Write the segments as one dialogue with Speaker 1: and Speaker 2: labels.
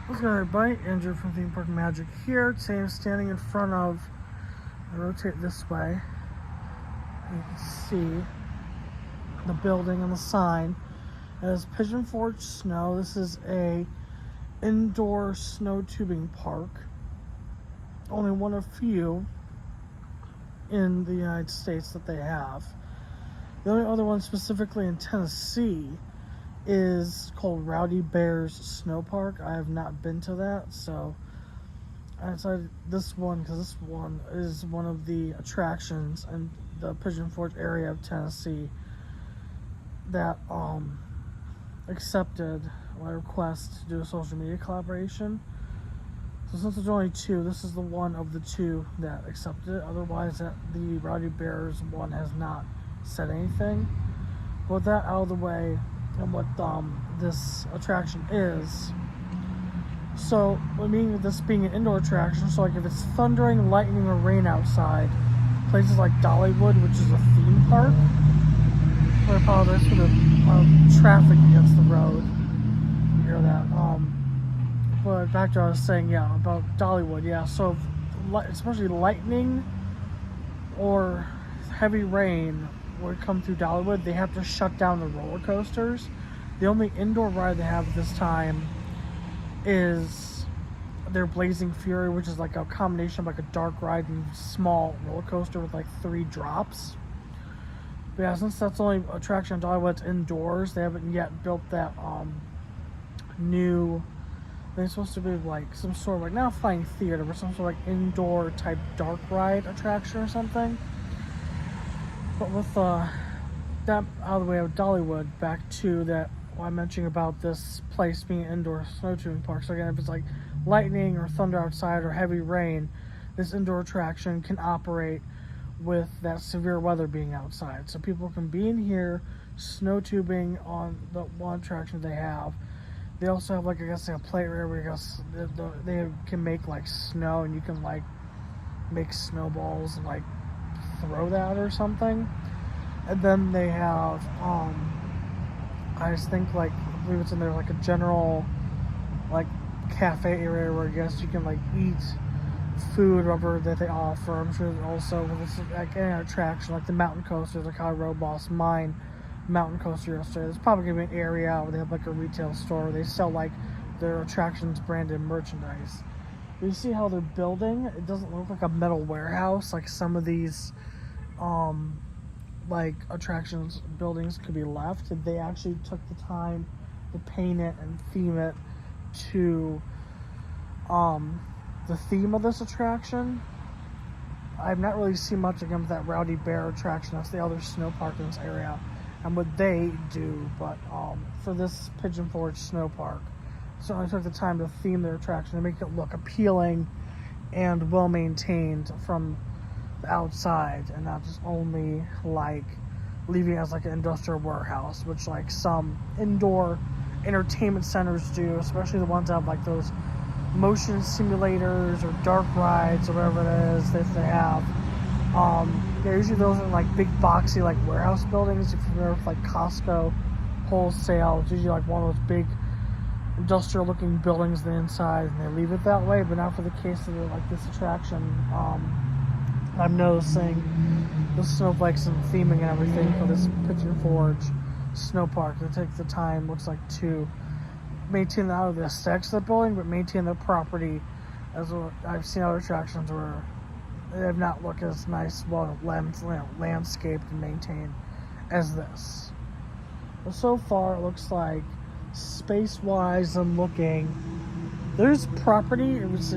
Speaker 1: What's going on, everybody? Andrew from Theme Park Magic here. Today I'm standing in front of, I rotate this way, you can see the building and the sign. It is Pigeon Forge Snow. This is a indoor snow tubing park. Only one of few in the United States that they have. The only other one specifically in Tennessee is called Rowdy Bears Snow Park. I have not been to that, so I decided this one because this one is one of the attractions in the Pigeon Forge area of Tennessee that accepted my request to do a social media collaboration. So since there's only two, this is the one of the two that accepted it. Otherwise, the Rowdy Bears one has not said anything. But with that out of the way, and what this attraction is. So, meaning this being an indoor attraction, so like if it's thundering, lightning, or rain outside, places like Dollywood, which is a theme park. I apologize for the traffic against the road. You hear that? But back to what I was saying, yeah, about Dollywood, yeah. So, especially lightning or heavy rain would come through Dollywood, they have to shut down the roller coasters. The only indoor ride they have this time is their Blazing Fury, which is like a combination of like a dark ride and small roller coaster with like 3 drops. But yeah, since that's the only attraction in Dollywood that's indoors, they haven't yet built that new. They're supposed to be like some sort of like not a flying theater, but some sort of like indoor type dark ride attraction or something. But with that out of the way of Dollywood, back to that what I'm mentioning about this place being an indoor snow tubing park. So again, if it's like lightning or thunder outside or heavy rain, this indoor attraction can operate with that severe weather being outside. So people can be in here snow tubing on the one attraction they have. They also have like, I guess, like a play area where they can make like snow, and you can like make snowballs and like throw that or something. And then they have I just think like I believe it's in there like a general like cafe area where I guess you can like eat food whatever that they offer. I'm sure also when it's like any attraction like the mountain coasters, like how I rode Boss Mine mountain coaster yesterday, there's probably gonna be an area where they have like a retail store where they sell like their attractions branded merchandise. You see how they're building? It doesn't look like a metal warehouse like some of these like attractions buildings could be left. They actually took the time to paint it and theme it to the theme of this attraction. I've not really seen much again with that Rowdy Bear attraction. That's the other snow park in this area and what they do. But for this Pigeon Forge Snow Park, certainly took the time to theme their attraction and make it look appealing and well maintained from the outside, and not just only like leaving it as like an industrial warehouse, which like some indoor entertainment centers do, especially the ones that have like those motion simulators or dark rides or whatever it is that they have. Yeah, usually those are like big boxy like warehouse buildings. If you're familiar with like Costco wholesale, it's usually like one of those big industrial looking buildings on the inside, and they leave it that way. But not for the case of like this attraction. I'm noticing the snowflakes and theming and everything for this Pigeon Forge Snow Park. They take the time, looks like, to maintain not only the aesthetics of the building, but maintain the property. As I've seen other attractions where they have not looked as nice, well landscaped and maintained as this. But so far, it looks like space-wise, I'm looking. There's property. It was to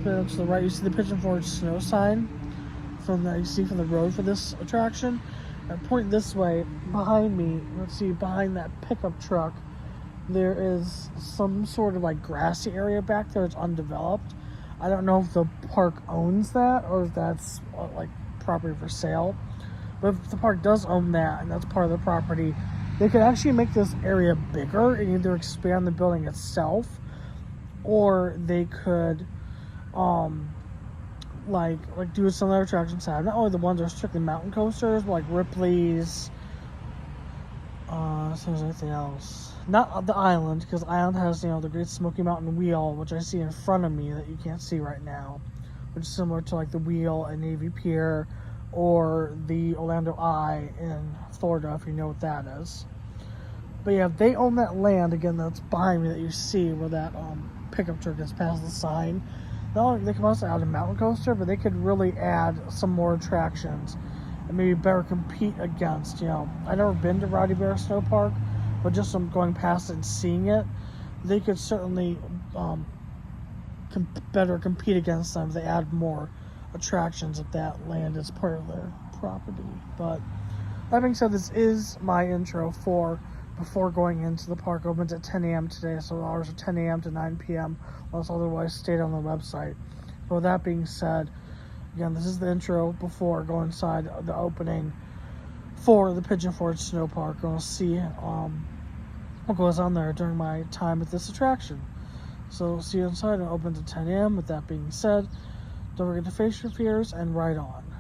Speaker 1: the right. You see the Pigeon Forge Snow sign you see from the road for this attraction. I point this way behind me. Let's see, behind that pickup truck, there is some sort of like grassy area back there. It's undeveloped. I don't know if the park owns that or if that's like property for sale. But if the park does own that and that's part of the property, they could actually make this area bigger and either expand the building itself, or they could like do some other attractions have. Not only the ones that are strictly mountain coasters, but like Ripley's, so there's anything else. not the island, because the island has, the Great Smoky Mountain Wheel, which I see in front of me that you can't see right now, which is similar to like the Wheel at Navy Pier or the Orlando Eye in Florida, if you know what that is. But yeah, they own that land, again, that's behind me that you see where that pickup truck gets past the sign. Not only they can also add a mountain coaster, but they could really add some more attractions and maybe better compete against, I've never been to Rowdy Bear Snow Park, but just from going past it and seeing it, they could certainly better compete against them if they add more attractions if that land is part of their property. But that being said, this is my intro for before going into the park. Opens at 10 a.m. today, so the hours are 10 a.m. to 9 p.m. unless otherwise stated on the website. But with that being said, again, this is the intro before going inside the opening for the Pigeon Forge Snow Park. We'll see what goes on there during my time at this attraction. So see you inside. It opens at 10 a.m. With that being said, don't forget to face your fears and ride on.